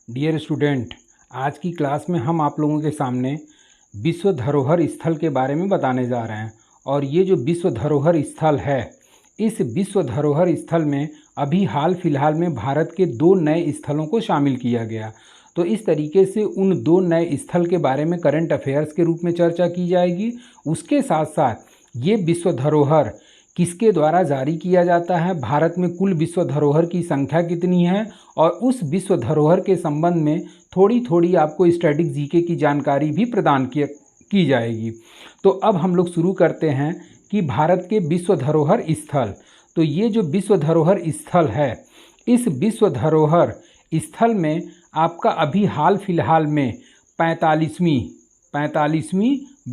Dear student, आज की class में हम आप लोगों के सामने विश्व धरोहर स्थल के बारे में बताने जा रहे हैं। और ये जो विश्व धरोहर स्थल है, इस विश्व धरोहर स्थल में अभी हाल फिलहाल में भारत के 2 नए स्थलों को शामिल किया गया। तो इस तरीके से उन 2 नए स्थल के बारे में करंट अफेयर्स के रूप में चर्चा की जाएगी। उसके साथ साथ ये विश्व धरोहर किसके द्वारा जारी किया जाता है, भारत में कुल विश्व धरोहर की संख्या कितनी है, और उस विश्व धरोहर के संबंध में थोड़ी थोड़ी आपको स्टैटिक जीके की जानकारी भी प्रदान की जाएगी। तो अब हम लोग शुरू करते हैं कि भारत के विश्व धरोहर स्थल। तो ये जो विश्व धरोहर स्थल है, इस विश्व धरोहर स्थल में आपका अभी हाल फिलहाल में 45वीं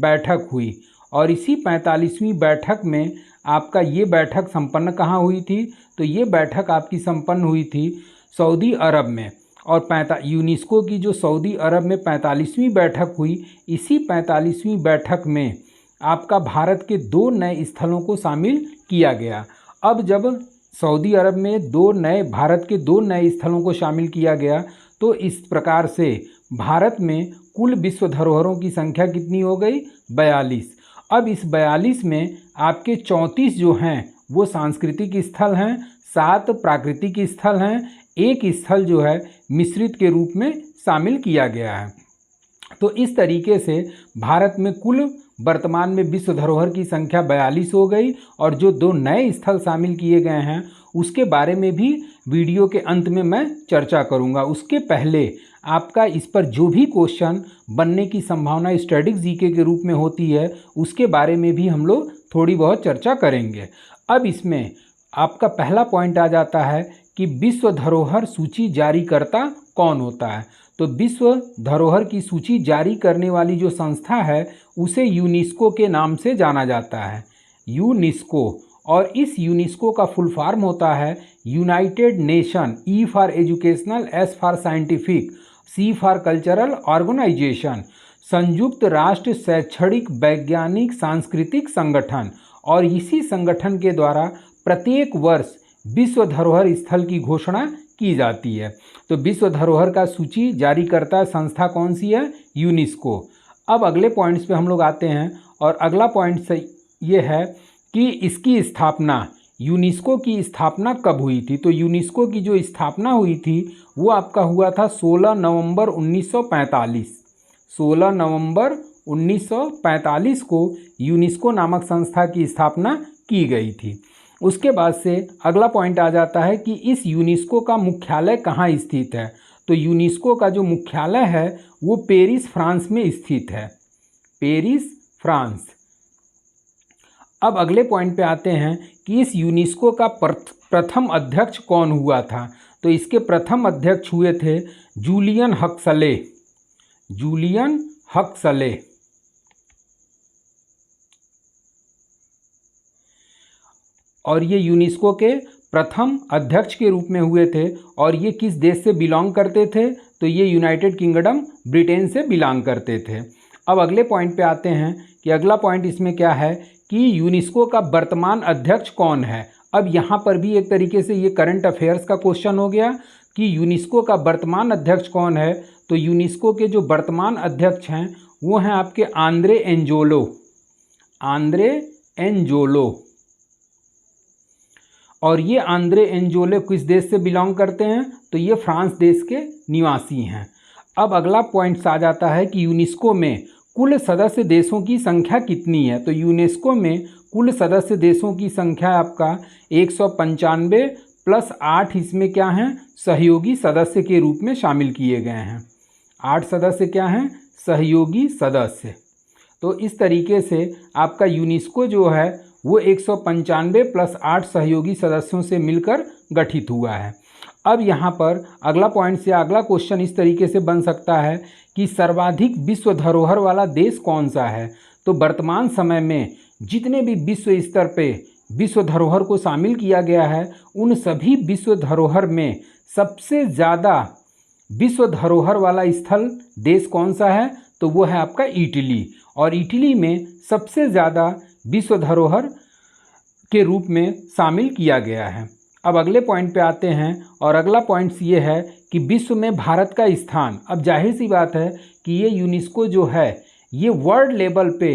बैठक हुई। और इसी 45वीं बैठक में आपका ये बैठक संपन्न कहाँ हुई थी? तो ये बैठक आपकी संपन्न हुई थी सऊदी अरब में। और यूनेस्को की जो सऊदी अरब में 45वीं बैठक हुई, इसी 45वीं बैठक में आपका भारत के 2 नए स्थलों को शामिल किया गया। अब जब सऊदी अरब में भारत के 2 नए स्थलों को शामिल किया गया, तो इस प्रकार से भारत में कुल विश्व धरोहरों की संख्या कितनी हो गई? 42। अब इस 42 में आपके 34 जो हैं वो सांस्कृतिक स्थल हैं, 7 प्राकृतिक स्थल हैं, 1 स्थल जो है मिश्रित के रूप में शामिल किया गया है। तो इस तरीके से भारत में कुल वर्तमान में विश्व धरोहर की संख्या 42 हो गई। और जो 2 नए स्थल शामिल किए गए हैं उसके बारे में भी वीडियो के अंत में मैं चर्चा करूंगा। उसके पहले आपका इस पर जो भी क्वेश्चन बनने की संभावना स्टैटिक जीके के रूप में होती है, उसके बारे में भी हम लोग थोड़ी बहुत चर्चा करेंगे। अब इसमें आपका पहला पॉइंट आ जाता है कि विश्व धरोहर सूची जारीकर्ता कौन होता है। तो विश्व धरोहर की सूची जारी करने वाली जो संस्था है उसे यूनेस्को के नाम से जाना जाता है, यूनेस्को। और इस यूनेस्को का फुल फॉर्म होता है United Nation, E for educational, S for scientific, C for cultural organisation, संयुक्त राष्ट्र शैक्षणिक वैज्ञानिक सांस्कृतिक संगठन। और इसी संगठन के द्वारा प्रत्येक वर्ष विश्व धरोहर स्थल की घोषणा की जाती है। तो विश्व धरोहर का सूची जारी करता संस्था कौन सी है? यूनेस्को। अब अगले पॉइंट्स पे हम लोग आते हैं। और अगला पॉइंट ये है कि इसकी स्थापना, यूनेस्को की स्थापना कब हुई थी? तो यूनेस्को की जो स्थापना हुई थी वो आपका हुआ था 16 नवंबर 1945। 16 नवंबर 1945 को यूनेस्को नामक संस्था की स्थापना की गई थी। उसके बाद से अगला पॉइंट आ जाता है कि इस यूनेस्को का मुख्यालय कहाँ स्थित है। तो यूनेस्को का जो मुख्यालय है वो पेरिस, फ्रांस में स्थित है, पेरिस, फ्रांस। अब अगले पॉइंट पे आते हैं कि इस यूनेस्को का प्रथम अध्यक्ष कौन हुआ था। तो इसके प्रथम अध्यक्ष हुए थे जूलियन हक्सले, जूलियन हक्सले। और ये यूनेस्को के प्रथम अध्यक्ष के रूप में हुए थे। और ये किस देश से बिलोंग करते थे? तो ये यूनाइटेड किंगडम, ब्रिटेन से बिलोंग करते थे। अब अगले पॉइंट पे आते हैं कि अगला पॉइंट इसमें क्या है कि यूनेस्को का वर्तमान अध्यक्ष कौन है। अब यहाँ पर भी एक तरीके से ये करंट अफेयर्स का क्वेश्चन हो गया कि यूनेस्को का वर्तमान अध्यक्ष कौन है। तो यूनेस्को के जो वर्तमान अध्यक्ष हैं वो हैं आपके आंद्रे एंजोलो, आंद्रे एंजोलो। और ये आंद्रे एंजोलो किस देश से बिलोंग करते हैं? तो ये फ्रांस देश के निवासी हैं। अब अगला पॉइंट आ जाता है कि यूनेस्को में कुल सदस्य देशों की संख्या कितनी है। तो यूनेस्को में कुल सदस्य देशों की संख्या आपका 195 प्लस 8 इसमें क्या हैं? सहयोगी सदस्य के रूप में शामिल किए गए हैं। 8 सदस्य क्या हैं? सहयोगी सदस्य। तो इस तरीके से आपका यूनेस्को जो है वो 195 प्लस 8 सहयोगी सदस्यों से मिलकर गठित हुआ है। अब यहाँ पर अगला पॉइंट से अगला क्वेश्चन इस तरीके से बन सकता है कि सर्वाधिक विश्व धरोहर वाला देश कौन सा है। तो वर्तमान समय में जितने भी विश्व स्तर पे विश्व धरोहर को शामिल किया गया है, उन सभी विश्व धरोहर में सबसे ज़्यादा विश्व धरोहर वाला स्थल देश कौन सा है? तो वो है आपका इटली। और इटली में सबसे ज़्यादा विश्व धरोहर के रूप में शामिल किया गया है। अब अगले पॉइंट पे आते हैं। और अगला पॉइंट्स ये है कि विश्व में भारत का स्थान, अब जाहिर सी बात है कि ये यूनेस्को जो है ये वर्ल्ड लेवल पे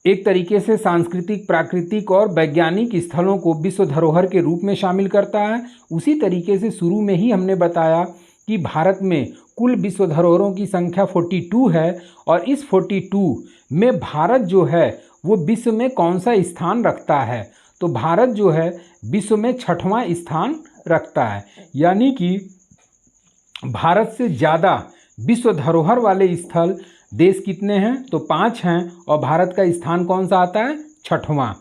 एक तरीके से सांस्कृतिक, प्राकृतिक और वैज्ञानिक स्थलों को विश्व धरोहर के रूप में शामिल करता है। उसी तरीके से शुरू में ही हमने बताया कि भारत में कुल विश्व धरोहरों की संख्या 42 है और इस 42 में भारत जो है वो विश्व में कौन सा स्थान रखता है, तो भारत जो है विश्व में 6वां स्थान रखता है। यानी कि भारत से ज़्यादा विश्व धरोहर वाले स्थल देश कितने हैं, तो 5 हैं और भारत का स्थान कौन सा आता है, 6वां।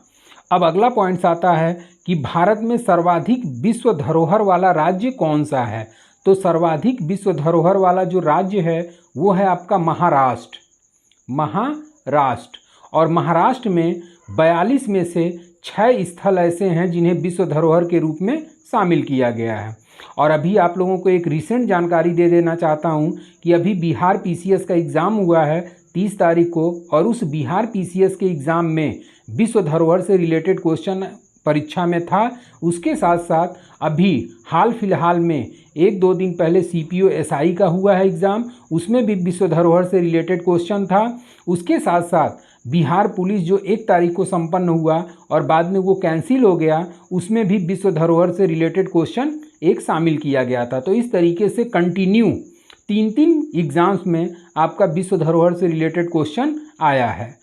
अब अगला पॉइंट्स आता है कि भारत में सर्वाधिक विश्व धरोहर वाला राज्य कौन सा है, तो सर्वाधिक विश्व धरोहर वाला जो राज्य है वो है आपका महाराष्ट्र। और महाराष्ट्र में 42 में से 6 स्थल ऐसे हैं जिन्हें विश्व धरोहर के रूप में शामिल किया गया है। और अभी आप लोगों को एक रिसेंट जानकारी दे देना चाहता हूं कि अभी बिहार पीसीएस का एग्ज़ाम हुआ है 30 तारीख को, और उस बिहार पीसीएस के एग्ज़ाम में विश्व धरोहर से रिलेटेड क्वेश्चन परीक्षा में था। उसके साथ साथ अभी हाल फिलहाल में 1-2 दिन पहले सीपीओ एसआई का हुआ है एग्ज़ाम, उसमें भी विश्व धरोहर से रिलेटेड क्वेश्चन था। उसके साथ साथ बिहार पुलिस जो 1 तारीख को संपन्न हुआ और बाद में वो कैंसिल हो गया, उसमें भी विश्व धरोहर से रिलेटेड क्वेश्चन एक शामिल किया गया था। तो इस तरीके से कंटिन्यू 3 एग्ज़ाम्स में आपका विश्व धरोहर से रिलेटेड क्वेश्चन आया है।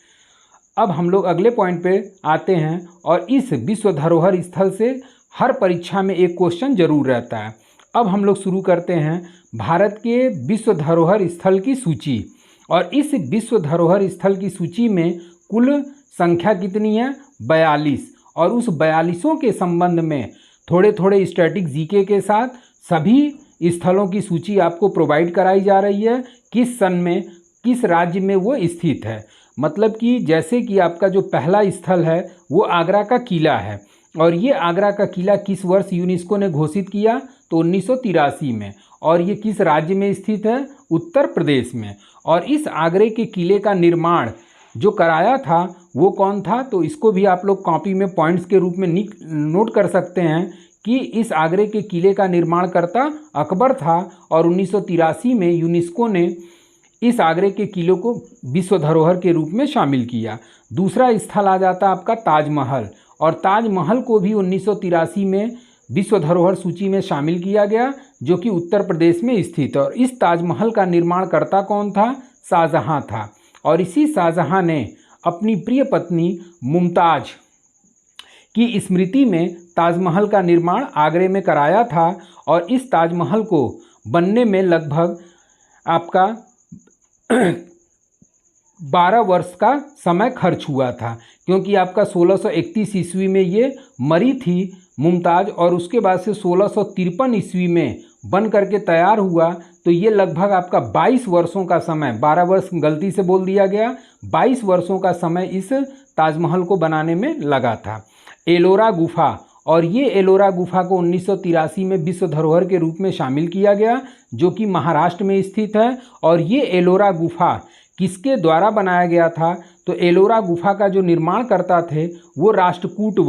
अब हम लोग अगले पॉइंट पे आते हैं, और इस विश्व धरोहर स्थल से हर परीक्षा में एक क्वेश्चन जरूर रहता है। अब हम लोग शुरू करते हैं भारत के विश्व धरोहर स्थल की सूची, और इस विश्व धरोहर स्थल की सूची में कुल संख्या कितनी है, 42, और उस 42 के संबंध में थोड़े थोड़े स्टैटिक जीके के साथ सभी स्थलों की सूची आपको प्रोवाइड कराई जा रही है, किस सन में किस राज्य में वो स्थित है। मतलब कि जैसे कि आपका जो पहला स्थल है वो आगरा का किला है, और ये आगरा का किला किस वर्ष यूनेस्को ने घोषित किया, तो 1983 में, और ये किस राज्य में स्थित है, उत्तर प्रदेश में। और इस आगरे के किले का निर्माण जो कराया था वो कौन था, तो इसको भी आप लोग कॉपी में पॉइंट्स के रूप में नोट कर सकते हैं कि इस आगरे के किले का निर्माणकर्ता अकबर था, और 1983 में यूनेस्को ने इस आगरे के किले को विश्व धरोहर के रूप में शामिल किया। दूसरा स्थल आ जाता आपका ताजमहल, और ताजमहल को भी 1983 में विश्व धरोहर सूची में शामिल किया गया, जो कि उत्तर प्रदेश में स्थित है। और इस ताजमहल का निर्माणकर्ता कौन था, शाहजहां था, और इसी शाहजहां ने अपनी प्रिय पत्नी मुमताज की स्मृति में ताजमहल का निर्माण आगरे में कराया था। और इस ताजमहल को बनने में लगभग आपका 12 वर्ष का समय खर्च हुआ था, क्योंकि आपका 1631 ईस्वी में ये मरी थी मुमताज़, और उसके बाद से 1653 ईस्वी में बन करके तैयार हुआ। तो ये लगभग आपका 22 वर्षों का समय, 12 वर्ष गलती से बोल दिया गया, 22 वर्षों का समय इस ताजमहल को बनाने में लगा था। एलोरा गुफा, और ये एलोरा गुफा को 1983 में विश्व धरोहर के रूप में शामिल किया गया, जो कि महाराष्ट्र में स्थित है। और ये एलोरा गुफा किसके द्वारा बनाया गया था, तो एलोरा गुफा का जो निर्माण करता थे वो राष्ट्रकूट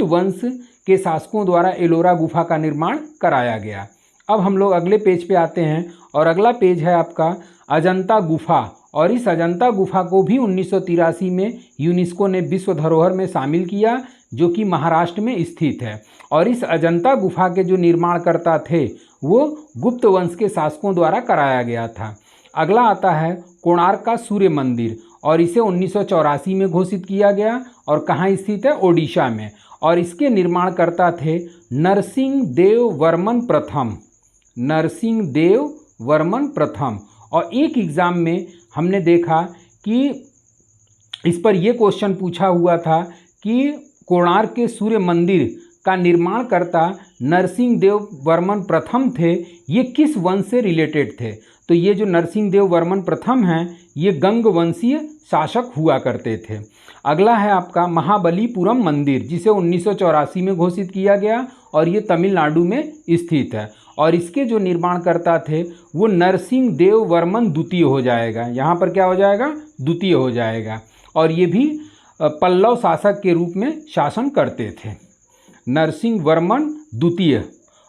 वंश के शासकों द्वारा एलोरा गुफा का निर्माण कराया गया। अब हम लोग अगले पेज पे आते हैं, और अगला पेज है आपका अजंता गुफा, और इस अजंता गुफा को भी 1983 में यूनेस्को ने विश्व धरोहर में शामिल किया, जो कि महाराष्ट्र में स्थित है। और इस अजंता गुफा के जो निर्माणकर्ता थे वो गुप्त वंश के शासकों द्वारा कराया गया था। अगला आता है कोणार्क का सूर्य मंदिर, और इसे 1984 में घोषित किया गया, और कहाँ स्थित है, ओडिशा में। और इसके निर्माणकर्ता थे नरसिंहदेव वर्मन प्रथम। और एक एग्ज़ाम में हमने देखा कि इस पर यह क्वेश्चन पूछा हुआ था कि कोणार्क के सूर्य मंदिर का निर्माणकर्ता नरसिंहदेव वर्मन प्रथम थे, ये किस वंश से रिलेटेड थे, तो ये जो नरसिंहदेव वर्मन प्रथम हैं ये गंग वंशीय शासक हुआ करते थे। अगला है आपका महाबलीपुरम मंदिर, जिसे 1984 में घोषित किया गया, और ये तमिलनाडु में स्थित है। और इसके जो निर्माणकर्ता थे वो नरसिंहदेव वर्मन द्वितीय हो जाएगा, यहाँ पर क्या हो जाएगा, द्वितीय हो जाएगा। और ये भी पल्लव शासक के रूप में शासन करते थे, नरसिंह वर्मन द्वितीय।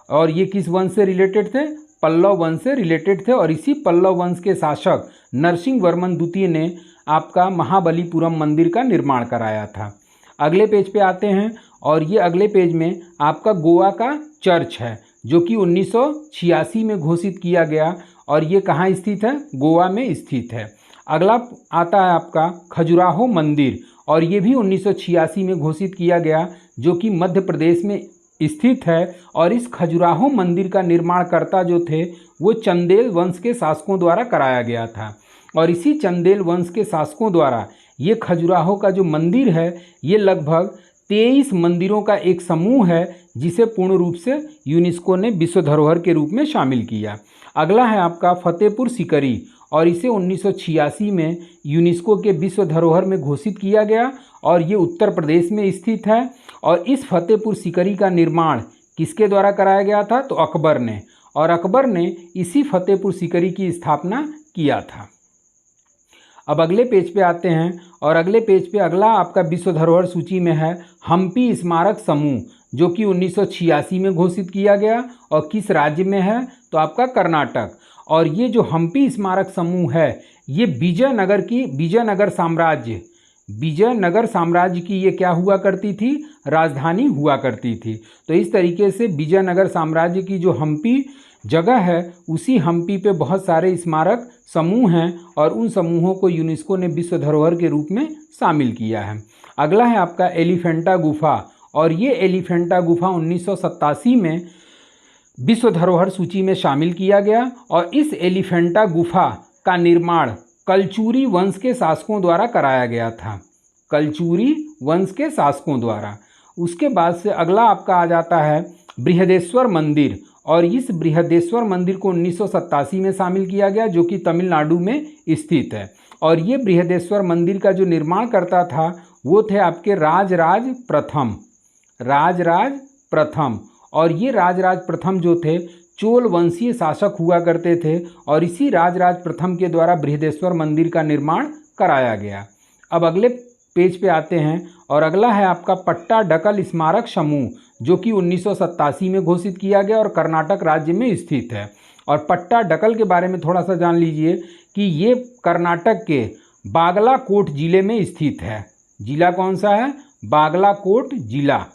और ये किस वंश से रिलेटेड थे? पल्लव वंश से रिलेटेड थे। और इसी पल्लव वंश के शासक नरसिंह वर्मन द्वितीय ने आपका महाबलीपुरम मंदिर का निर्माण कराया था। अगले पेज पे आते हैं और ये अगले पेज में आपका गोवा का चर्च है जो कि 1986 में घोषित किया गया और ये कहाँ स्थित है? गोवा में स्थित है। अगला आता है आपका खजुराहो मंदिर और ये भी 1986 में घोषित किया गया जो कि मध्य प्रदेश में स्थित है। और इस खजुराहो मंदिर का निर्माणकर्ता जो थे वो चंदेल वंश के शासकों द्वारा कराया गया था। और इसी चंदेल वंश के शासकों द्वारा ये खजुराहो का जो मंदिर है ये लगभग 23 मंदिरों का एक समूह है जिसे पूर्ण रूप से यूनेस्को ने विश्व धरोहर के रूप में शामिल किया। अगला है आपका फतेहपुर सीकरी और इसे 1986 में यूनेस्को के विश्व धरोहर में घोषित किया गया और ये उत्तर प्रदेश में स्थित है। और इस फतेहपुर सीकरी का निर्माण किसके द्वारा कराया गया था? तो अकबर ने। और अकबर ने इसी फतेहपुर सीकरी की स्थापना किया था। अब अगले पेज पे आते हैं और अगले पेज पे अगला आपका विश्व धरोहर सूची में है हम्पी स्मारक समूह जो कि 1986 में घोषित किया गया और किस राज्य में है? तो आपका कर्नाटक। और ये जो हम्पी स्मारक समूह है ये विजयनगर साम्राज्य की ये क्या हुआ करती थी? राजधानी हुआ करती थी। तो इस तरीके से विजयनगर साम्राज्य की जो हम्पी जगह है उसी हम्पी पे बहुत सारे स्मारक समूह हैं और उन समूहों को यूनेस्को ने विश्व धरोहर के रूप में शामिल किया है। अगला है आपका एलिफेंटा गुफा और ये एलिफेंटा गुफा 1987 में विश्व धरोहर सूची में शामिल किया गया। और इस एलिफेंटा गुफा का निर्माण कलचुरी वंश के शासकों द्वारा कराया गया था। कलचुरी वंश के शासकों द्वारा। उसके बाद से अगला आपका आ जाता है बृहदेश्वर मंदिर और इस बृहदेश्वर मंदिर को 1987 में शामिल किया गया जो कि तमिलनाडु में स्थित है। और ये बृहदेश्वर मंदिर का जो निर्माण करता था वो थे आपके राजराज प्रथम। और ये राजराज प्रथम जो थे चोल वंशीय शासक हुआ करते थे और इसी राजराज प्रथम के द्वारा बृहदेश्वर मंदिर का निर्माण कराया गया। अब अगले पेज पे आते हैं और अगला है आपका पट्टाडकल स्मारक समूह जो कि 1987 में घोषित किया गया और कर्नाटक राज्य में स्थित है। और पट्टाडकल के बारे में थोड़ा सा जान लीजिए कि ये कर्नाटक के बागलाकोट जिले में स्थित है। जिला कौन सा है? बागलाकोट जिला।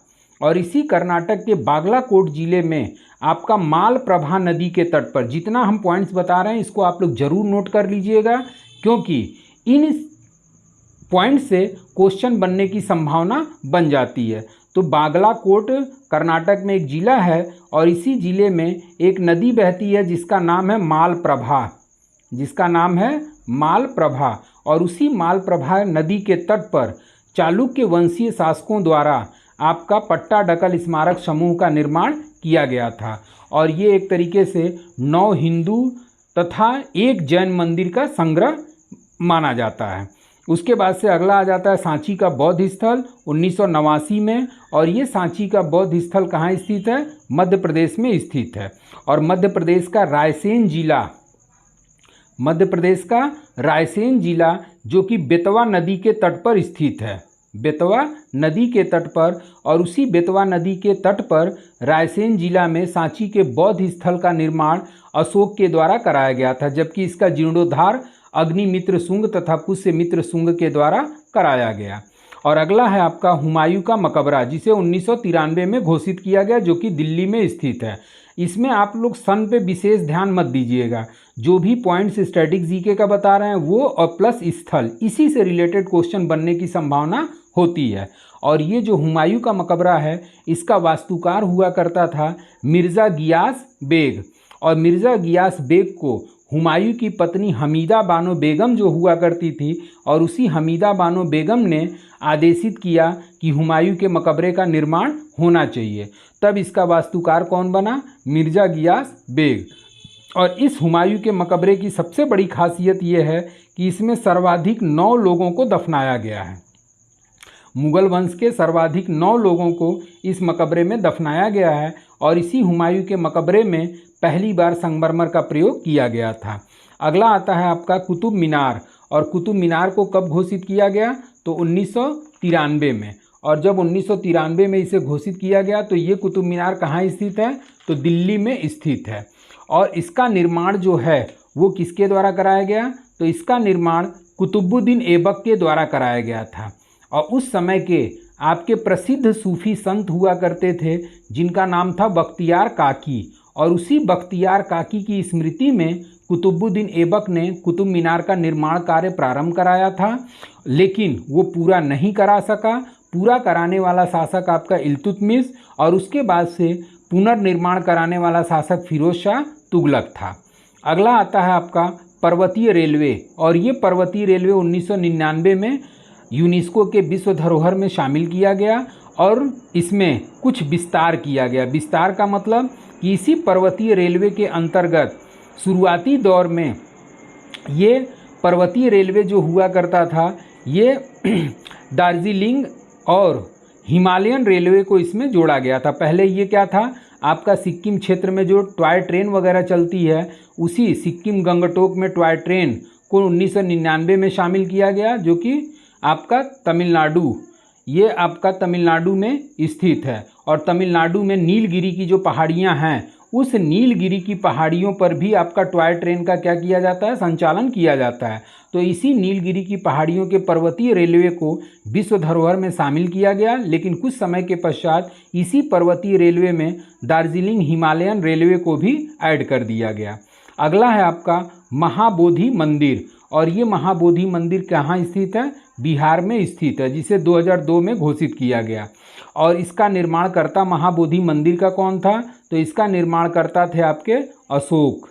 और इसी कर्नाटक के बागलाकोट जिले में आपका मालप्रभा नदी के तट पर, जितना हम पॉइंट्स बता रहे हैं इसको आप लोग जरूर नोट कर लीजिएगा क्योंकि इन पॉइंट से क्वेश्चन बनने की संभावना बन जाती है। तो बागलाकोट कर्नाटक में एक जिला है और इसी जिले में एक नदी बहती है जिसका नाम है मालप्रभा। और उसी मालप्रभा नदी के तट पर चालुक्य वंशीय शासकों द्वारा आपका पट्टाडकल स्मारक समूह का निर्माण किया गया था। और ये एक तरीके से 9 हिंदू तथा 1 जैन मंदिर का संग्रह माना जाता है। उसके बाद से अगला आ जाता है सांची का बौद्ध स्थल 1989 में। और ये सांची का बौद्ध स्थल कहाँ स्थित है? मध्य प्रदेश में स्थित है। और मध्य प्रदेश का रायसेन जिला जो कि बेतवा नदी के तट पर स्थित है। बेतवा नदी के तट पर। और उसी बेतवा नदी के तट पर रायसेन जिला में सांची के बौद्ध स्थल का निर्माण अशोक के द्वारा कराया गया था जबकि इसका जीर्णोद्धार अग्निमित्र शुंग तथा पुष्यमित्र शुंग के द्वारा कराया गया। और अगला है आपका हुमायूं का मकबरा जिसे 1993 में घोषित किया गया जो कि दिल्ली में स्थित है। इसमें आप लोग सन पे विशेष ध्यान मत दीजिएगा, जो भी पॉइंट्स स्टैटिक जीके का बता रहे हैं वो और प्लस स्थल इसी से रिलेटेड क्वेश्चन बनने की संभावना होती है। और ये जो हुमायूं का मकबरा है इसका वास्तुकार हुआ करता था मिर्ज़ा गियास बेग। और मिर्ज़ा गियास बेग को हुमायूं की पत्नी हमीदा बानो बेगम जो हुआ करती थी और उसी हमीदा बानो बेगम ने आदेशित किया कि हुमायूं के मकबरे का निर्माण होना चाहिए। तब इसका वास्तुकार कौन बना? मिर्ज़ा गियास बेग। और इस हुमायूं के मकबरे की सबसे बड़ी खासियत ये है कि इसमें सर्वाधिक 9 लोगों को दफनाया गया है। मुगल वंश के सर्वाधिक 9 लोगों को इस मकबरे में दफनाया गया है। और इसी हुमायूं के मकबरे में पहली बार संगमरमर का प्रयोग किया गया था। अगला आता है आपका कुतुब मीनार। और कुतुब मीनार को कब घोषित किया गया? तो 1993 में। और जब 1993 में इसे घोषित किया गया तो ये कुतुब मीनार कहाँ स्थित है? तो दिल्ली में स्थित है। और इसका निर्माण जो है वो किसके द्वारा कराया गया, तो इसका निर्माण कुतुबुद्दीन ऐबक के द्वारा कराया गया था। और उस समय के आपके प्रसिद्ध सूफी संत हुआ करते थे जिनका नाम था बख्तियार काकी, और उसी बख्तियार काकी की स्मृति में कुतुबुद्दीन ऐबक ने कुतुब मीनार का निर्माण कार्य प्रारंभ कराया था, लेकिन वो पूरा नहीं करा सका। पूरा कराने वाला शासक आपका इल्तुतमिश, और उसके बाद से पुनर्निर्माण कराने वाला शासक फिरोज शाह तुगलक था। अगला आता है आपका पर्वतीय रेलवे, और ये पर्वतीय रेलवे 1999 में यूनेस्को के विश्व धरोहर में शामिल किया गया, और इसमें कुछ विस्तार किया गया। विस्तार का मतलब कि इसी पर्वतीय रेलवे के अंतर्गत शुरुआती दौर में ये पर्वतीय रेलवे जो हुआ करता था ये दार्जिलिंग और हिमालयन रेलवे को इसमें जोड़ा गया था। पहले ये क्या था, आपका सिक्किम क्षेत्र में जो टॉय ट्रेन वगैरह चलती है उसी सिक्किम गंगटोक में टॉय ट्रेन को 1999 में शामिल किया गया, जो कि आपका तमिलनाडु, ये आपका तमिलनाडु में स्थित है। और तमिलनाडु में नीलगिरी की जो पहाड़ियाँ हैं उस नीलगिरी की पहाड़ियों पर भी आपका टॉय ट्रेन का क्या किया जाता है, संचालन किया जाता है। तो इसी नीलगिरी की पहाड़ियों के पर्वतीय रेलवे को विश्व धरोहर में शामिल किया गया, लेकिन कुछ समय के पश्चात इसी पर्वतीय रेलवे में दार्जिलिंग हिमालयन रेलवे को भी ऐड कर दिया गया। अगला है आपका महाबोधि मंदिर, और ये महाबोधि मंदिर कहाँ स्थित है, बिहार में स्थित है, जिसे 2002 में घोषित किया गया। और इसका निर्माणकर्ता महाबोधि मंदिर का कौन था, तो इसका निर्माणकर्ता थे आपके अशोक।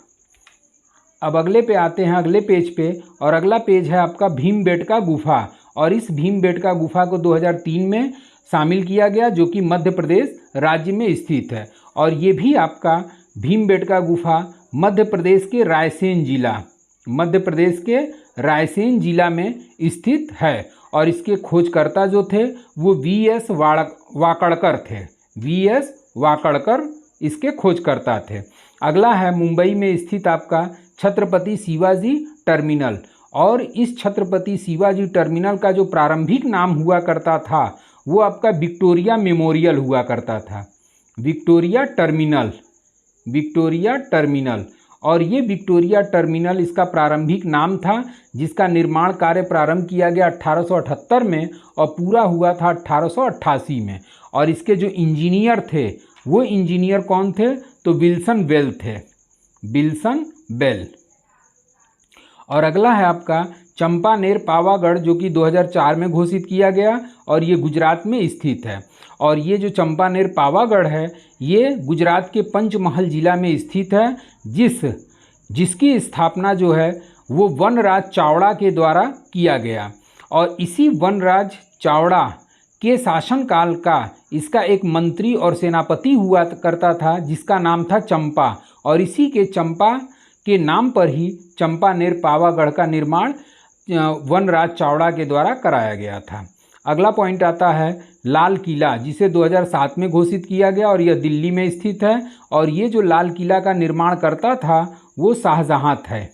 अब अगले पे आते हैं, अगले पेज पे, और अगला पेज है आपका भीमबेटका गुफा। और इस भीमबेटका गुफा को 2003 में शामिल किया गया, जो कि मध्य प्रदेश राज्य में स्थित है। और ये भी आपका भीमबेटका गुफा मध्य प्रदेश के रायसेन जिला, मध्य प्रदेश के रायसेन जिला में स्थित है। और इसके खोजकर्ता जो थे वो वी.एस. वाकड़कर थे, वी.एस. वाकड़कर इसके खोजकर्ता थे। अगला है मुंबई में स्थित आपका छत्रपति शिवाजी टर्मिनल, और इस छत्रपति शिवाजी टर्मिनल का जो प्रारंभिक नाम हुआ करता था वो आपका विक्टोरिया मेमोरियल हुआ करता था, विक्टोरिया टर्मिनल, विक्टोरिया टर्मिनल। और ये विक्टोरिया टर्मिनल इसका प्रारंभिक नाम था, जिसका निर्माण कार्य प्रारंभ किया गया 1878 में और पूरा हुआ था 1888 में। और इसके जो इंजीनियर थे वो इंजीनियर कौन थे, तो विल्सन बेल थे, विल्सन बेल। और अगला है आपका चंपानेर पावागढ़, जो कि 2004 में घोषित किया गया, और ये गुजरात में स्थित है। और ये जो चंपानेर पावागढ़ है ये गुजरात के पंचमहल जिला में स्थित है, जिसकी स्थापना जो है वो वनराज चावड़ा के द्वारा किया गया। और इसी वनराज चावड़ा के शासनकाल का इसका एक मंत्री और सेनापति हुआ करता था जिसका नाम था चंपा, और इसी के चंपा के नाम पर ही चंपानेर पावागढ़ का निर्माण वनराज चावड़ा के द्वारा कराया गया था। अगला पॉइंट आता है लाल किला, जिसे 2007 में घोषित किया गया, और यह दिल्ली में स्थित है। और ये जो लाल किला का निर्माण करता था वो शाहजहां थे,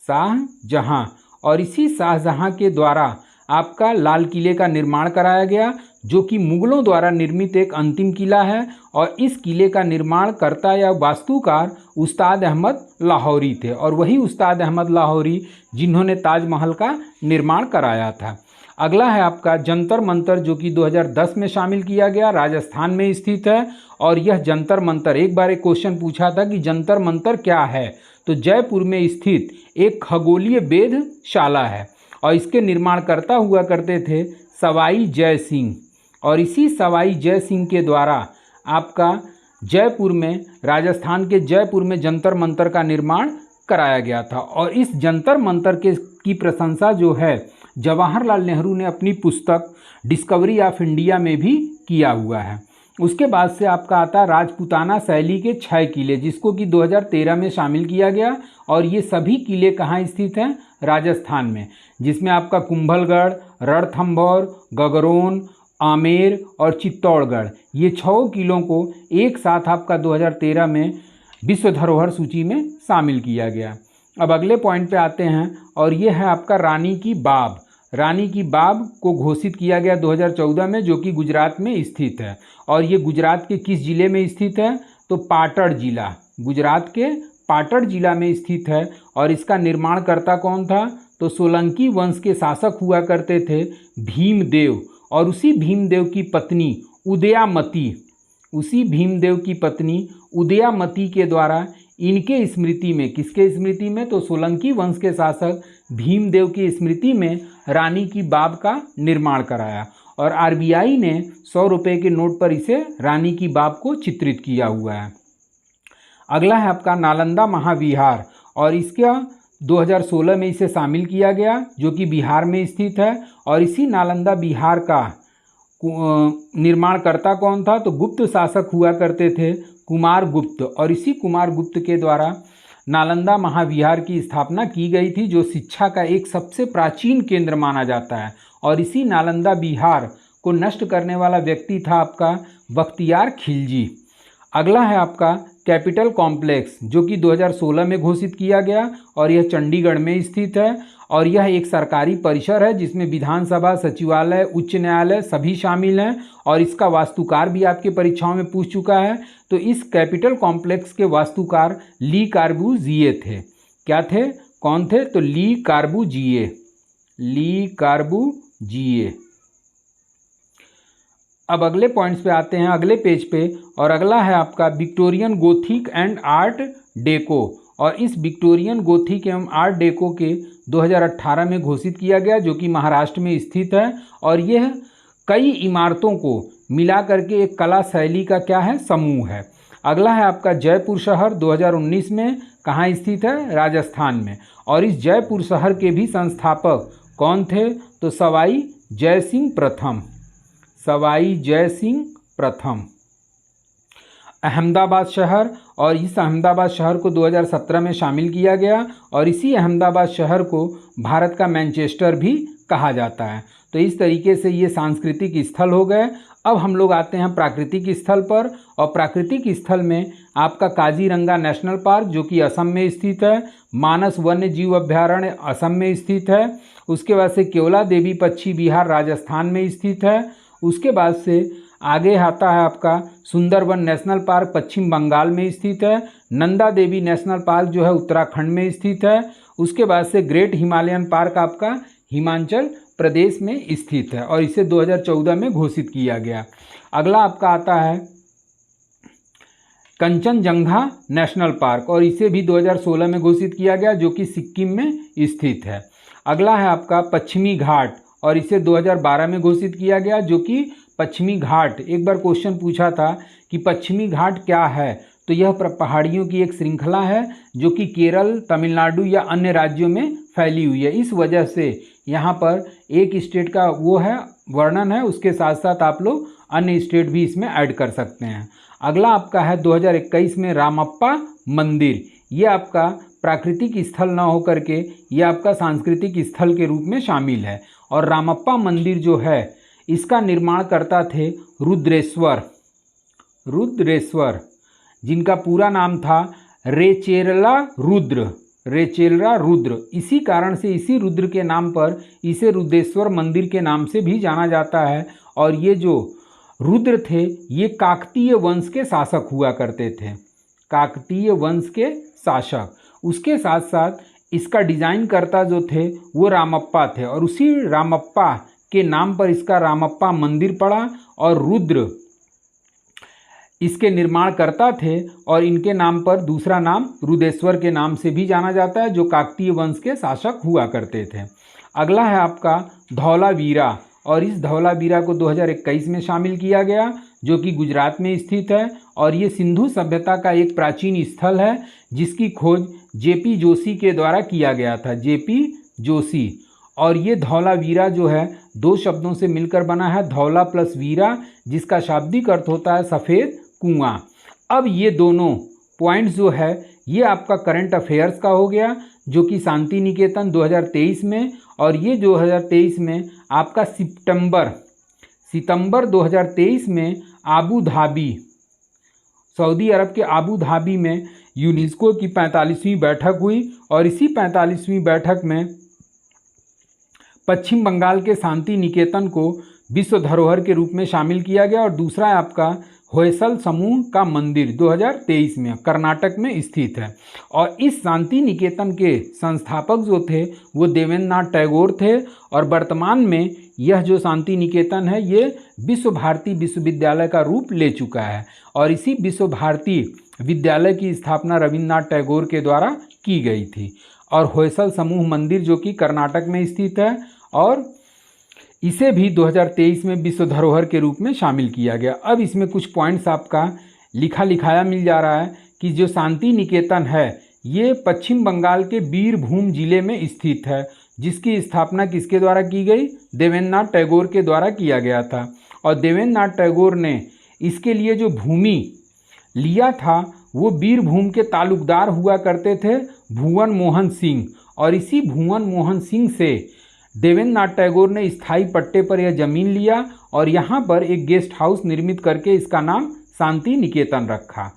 शाहजहां। और इसी शाहजहां के द्वारा आपका लाल किले का निर्माण कराया गया, जो कि मुगलों द्वारा निर्मित एक अंतिम किला है। और इस किले का निर्माण करता या वास्तुकार उस्ताद अहमद लाहौरी थे, और वही उस्ताद अहमद लाहौरी जिन्होंने ताजमहल का निर्माण कराया था। अगला है आपका जंतर मंतर, जो कि 2010 में शामिल किया गया, राजस्थान में स्थित है। और यह जंतर मंतर, एक बार एक क्वेश्चन पूछा था कि जंतर मंतर क्या है, तो जयपुर में स्थित एक खगोलीय वेधशाला है, और इसके निर्माणकर्ता हुआ करते थे सवाई जय सिंह। और इसी सवाई जय सिंह के द्वारा आपका जयपुर में, राजस्थान के जयपुर में जंतर मंतर का निर्माण कराया गया था। और इस जंतर मंतर की प्रशंसा जो है जवाहरलाल नेहरू ने अपनी पुस्तक डिस्कवरी ऑफ इंडिया में भी किया हुआ है। उसके बाद से आपका आता राजपूताना शैली के 6 किले, जिसको कि 2013 में शामिल किया गया। और ये सभी किले कहाँ स्थित हैं, राजस्थान में, जिसमें आपका कुंभलगढ़, रणथंभौर, गगरोन, आमेर और चित्तौड़गढ़, ये 6 किलों को एक साथ आपका 2013 में विश्व धरोहर सूची में शामिल किया गया। अब अगले पॉइंट पे आते हैं, और ये है आपका रानी की बाब। रानी की बाब को घोषित किया गया 2014 में, जो कि गुजरात में स्थित है। और ये गुजरात के किस जिले में स्थित है, तो पाटड़ जिला, गुजरात के पाटड़ जिला में स्थित है। और इसका निर्माणकर्ता कौन था? तो सोलंकी वंश के शासक हुआ करते थे भीमदेव, और उसी भीमदेव की पत्नी उदयामती, उसी भीमदेव की पत्नी उदयामती के द्वारा इनके स्मृति में, किसके स्मृति में? तो सोलंकी वंश के शासक भीमदेव की स्मृति में रानी की बाब का निर्माण कराया। और आरबीआई ने 100 रुपये के नोट पर इसे रानी की बाब को चित्रित किया हुआ है। अगला है आपका नालंदा महाविहार, और इसका 2016 में इसे शामिल किया गया, जो कि बिहार में स्थित है। और इसी नालंदा बिहार का निर्माणकर्ता कौन था? तो गुप्त शासक हुआ करते थे कुमार गुप्त, और इसी कुमार गुप्त के द्वारा नालंदा महाविहार की स्थापना की गई थी, जो शिक्षा का एक सबसे प्राचीन केंद्र माना जाता है। और इसी नालंदा बिहार को नष्ट करने वाला व्यक्ति था आपका बख्तियार खिलजी। अगला है आपका कैपिटल कॉम्प्लेक्स, जो कि 2016 में घोषित किया गया, और यह चंडीगढ़ में स्थित है। और यह एक सरकारी परिसर है जिसमें विधानसभा, सचिवालय, उच्च न्यायालय सभी शामिल हैं। और इसका वास्तुकार भी आपके परीक्षाओं में पूछ चुका है। तो इस कैपिटल कॉम्प्लेक्स के वास्तुकार ली कार्बूजिए थे। क्या थे? कौन थे? तो ली कार्बूजिए, ली कार्बूजिए। अब अगले पॉइंट्स पे आते हैं, अगले पेज पे। और अगला है आपका Victorian Gothic and art deco. और इस विक्टोरियन गोथिक एवं आर्ट डेको के 2018 में घोषित किया गया, जो कि महाराष्ट्र में स्थित है। और यह कई इमारतों को मिला करके एक कला शैली का क्या है? समूह है। अगला है आपका जयपुर शहर, 2019 में कहाँ स्थित है? राजस्थान में। और इस जयपुर शहर के भी संस्थापक कौन थे? तो सवाई जय सिंह प्रथम, सवाई जय सिंह प्रथम। अहमदाबाद शहर, और इस अहमदाबाद शहर को 2017 में शामिल किया गया। और इसी अहमदाबाद शहर को भारत का मैनचेस्टर भी कहा जाता है। तो इस तरीके से ये सांस्कृतिक स्थल हो गए। अब हम लोग आते हैं प्राकृतिक स्थल पर। और प्राकृतिक स्थल में आपका काजीरंगा नेशनल पार्क, जो कि असम में स्थित है। मानस वन्य जीव अभ्यारण्य असम में स्थित है। उसके बाद से केवला देवी पक्षी विहार राजस्थान में स्थित है। उसके बाद से आगे आता है आपका सुंदरवन नेशनल पार्क पश्चिम बंगाल में स्थित है। नंदा देवी नेशनल पार्क जो है उत्तराखंड में स्थित है। उसके बाद से ग्रेट हिमालयन पार्क आपका हिमाचल प्रदेश में स्थित है, और इसे 2014 में घोषित किया गया। अगला आपका आता है कंचनजंगा नेशनल पार्क, और इसे भी 2016 में घोषित किया गया, जो कि सिक्किम में स्थित है। अगला है आपका पश्चिमी घाट, और इसे 2012 में घोषित किया गया, जो कि पश्चिमी घाट, एक बार क्वेश्चन पूछा था कि पश्चिमी घाट क्या है, तो यह पहाड़ियों की एक श्रृंखला है जो कि केरल, तमिलनाडु या अन्य राज्यों में फैली हुई है। इस वजह से यहाँ पर एक स्टेट का वो है वर्णन है, उसके साथ साथ आप लोग अन्य स्टेट भी इसमें ऐड कर सकते हैं। अगला आपका है 2021 में रामप्पा मंदिर। ये आपका प्राकृतिक स्थल न होकर के ये आपका सांस्कृतिक स्थल के रूप में शामिल है। और रामप्पा मंदिर जो है इसका निर्माण करता थे रुद्रेश्वर, रुद्रेश्वर जिनका पूरा नाम था रेचेरला रुद्र, रेचेरला रुद्र। इसी कारण से इसी रुद्र के नाम पर इसे रुद्रेश्वर मंदिर के नाम से भी जाना जाता है। और ये जो रुद्र थे ये काकतीय वंश के शासक हुआ करते थे, काकतीय वंश के शासक। उसके साथ साथ इसका डिजाइन करता जो थे वो रामप्पा थे, और उसी रामप्पा के नाम पर इसका रामप्पा मंदिर पड़ा। और रुद्र इसके निर्माण करता थे, और इनके नाम पर दूसरा नाम रुद्रेश्वर के नाम से भी जाना जाता है, जो काकतीय वंश के शासक हुआ करते थे। अगला है आपका धौलावीरा, और इस धौलावीरा को 2021 में शामिल किया गया, जो कि गुजरात में स्थित है। और ये सिंधु सभ्यता का एक प्राचीन स्थल है जिसकी खोज जेपी जोशी के द्वारा किया गया था, जेपी जोशी। और ये धौलावीरा जो है दो शब्दों से मिलकर बना है, धौला प्लस वीरा, जिसका शाब्दिक अर्थ होता है सफ़ेद कुआं। अब ये दोनों पॉइंट्स जो है ये आपका करंट अफेयर्स का हो गया, जो कि शांति निकेतन 2023 में, और ये 2023 में आपका सितंबर 2023 में आबू धाबी, सऊदी अरब के आबू धाबी में यूनेस्को की 45वीं बैठक हुई। और इसी 45वीं बैठक में पश्चिम बंगाल के शांति निकेतन को विश्व धरोहर के रूप में शामिल किया गया। और दूसरा आपका होयसल समूह का मंदिर 2023 में कर्नाटक में स्थित है। और इस शांति निकेतन के संस्थापक जो थे वो देवेंद्र नाथ टैगोर थे। और वर्तमान में यह जो शांति निकेतन है ये विश्व भारती विश्वविद्यालय का रूप ले चुका है। और इसी विश्व भारती विद्यालय की स्थापना रविन्द्रनाथ टैगोर के द्वारा की गई थी। और होयसल समूह मंदिर जो कि कर्नाटक में स्थित है, और इसे भी 2023 में विश्व धरोहर के रूप में शामिल किया गया। अब इसमें कुछ पॉइंट्स आपका लिखाया मिल जा रहा है कि जो शांति निकेतन है ये पश्चिम बंगाल के बीरभूम जिले में स्थित है, जिसकी स्थापना किसके द्वारा की गई? देवेंद्र नाथ टैगोर के द्वारा किया गया था। और देवेंद्र नाथ टैगोर ने इसके लिए जो भूमि लिया था वो बीरभूम के तालुकदार हुआ करते थे भुवन मोहन सिंह। और इसी भुवन मोहन सिंह से देवेंद्र नाथ टैगोर ने स्थायी पट्टे पर यह जमीन लिया और यहाँ पर एक गेस्ट हाउस निर्मित करके इसका नाम शांति निकेतन रखा।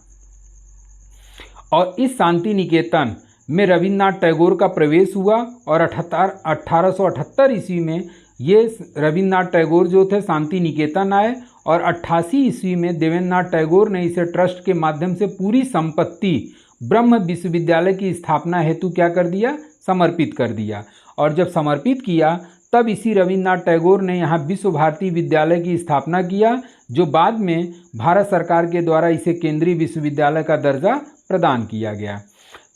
और इस शांति निकेतन में रविन्द्रनाथ टैगोर का प्रवेश हुआ और 1878 ईस्वी में ये रविन्द्रनाथ टैगोर जो थे शांति निकेतन आए। और 88 ईस्वी में देवेंद्रनाथ टैगोर ने इसे ट्रस्ट के माध्यम से पूरी संपत्ति ब्रह्म विश्वविद्यालय की स्थापना हेतु क्या कर दिया? समर्पित कर दिया। और जब समर्पित किया तब इसी रविन्द्रनाथ टैगोर ने यहाँ विश्व भारती विद्यालय की स्थापना किया, जो बाद में भारत सरकार के द्वारा इसे केंद्रीय विश्वविद्यालय का दर्जा प्रदान किया गया।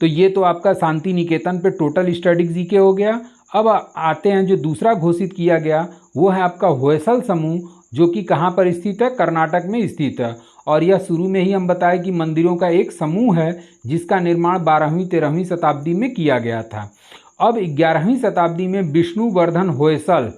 तो ये तो आपका शांति निकेतन पे टोटल स्टैटिक जीके हो गया। अब आते हैं जो दूसरा घोषित किया गया वो है आपका होयसल समूह, जो कि कहाँ पर स्थित है? कर्नाटक में स्थित है। और यह शुरू में ही हम बताए कि मंदिरों का एक समूह है जिसका निर्माण 12वीं-13वीं शताब्दी में किया गया था। अब 11वीं शताब्दी में विष्णुवर्धन होयसल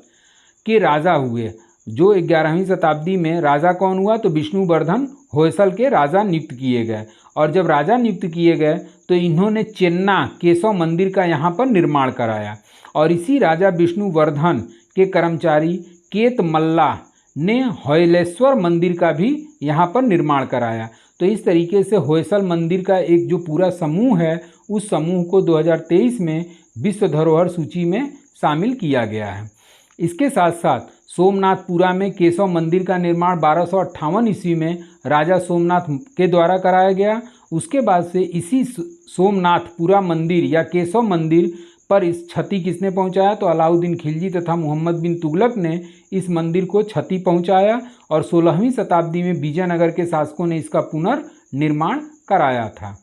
के राजा हुए। जो 11वीं शताब्दी में राजा कौन हुआ? तो विष्णुवर्धन होयसल के राजा नियुक्त किए गए। और जब राजा नियुक्त किए गए तो इन्होंने चेन्ना केशव मंदिर का यहाँ पर निर्माण कराया। और इसी राजा विष्णुवर्धन के कर्मचारी केत मल्ला ने होयलेश्वर मंदिर का भी यहाँ पर निर्माण कराया। तो इस तरीके से होयसल मंदिर का एक जो पूरा समूह है उस समूह को 2023 में विश्व धरोहर सूची में शामिल किया गया है। इसके साथ साथ सोमनाथपुरा में केशव मंदिर का निर्माण 1258 ईस्वी में राजा सोमनाथ के द्वारा कराया गया। उसके बाद से इसी सोमनाथपुरा मंदिर या केशव मंदिर पर इस क्षति किसने पहुंचाया? तो अलाउद्दीन खिलजी तथा मोहम्मद बिन तुगलक ने इस मंदिर को क्षति पहुंचाया। और 16वीं शताब्दी में विजयनगर के शासकों ने इसका पुनर्निर्माण कराया था।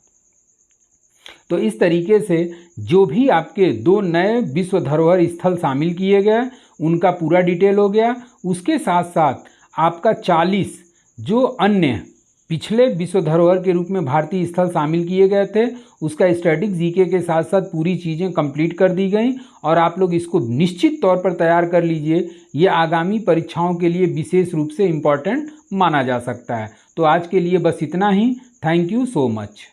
तो इस तरीके से जो भी आपके 2 नए विश्व धरोहर स्थल शामिल किए गए उनका पूरा डिटेल हो गया। उसके साथ साथ आपका 40 जो अन्य पिछले विश्व धरोहर के रूप में भारतीय स्थल शामिल किए गए थे उसका स्टैटिक जीके के साथ साथ पूरी चीज़ें कंप्लीट कर दी गई। और आप लोग इसको निश्चित तौर पर तैयार कर लीजिए, ये आगामी परीक्षाओं के लिए विशेष रूप से इम्पॉर्टेंट माना जा सकता है। तो आज के लिए बस इतना ही। Thank you so much.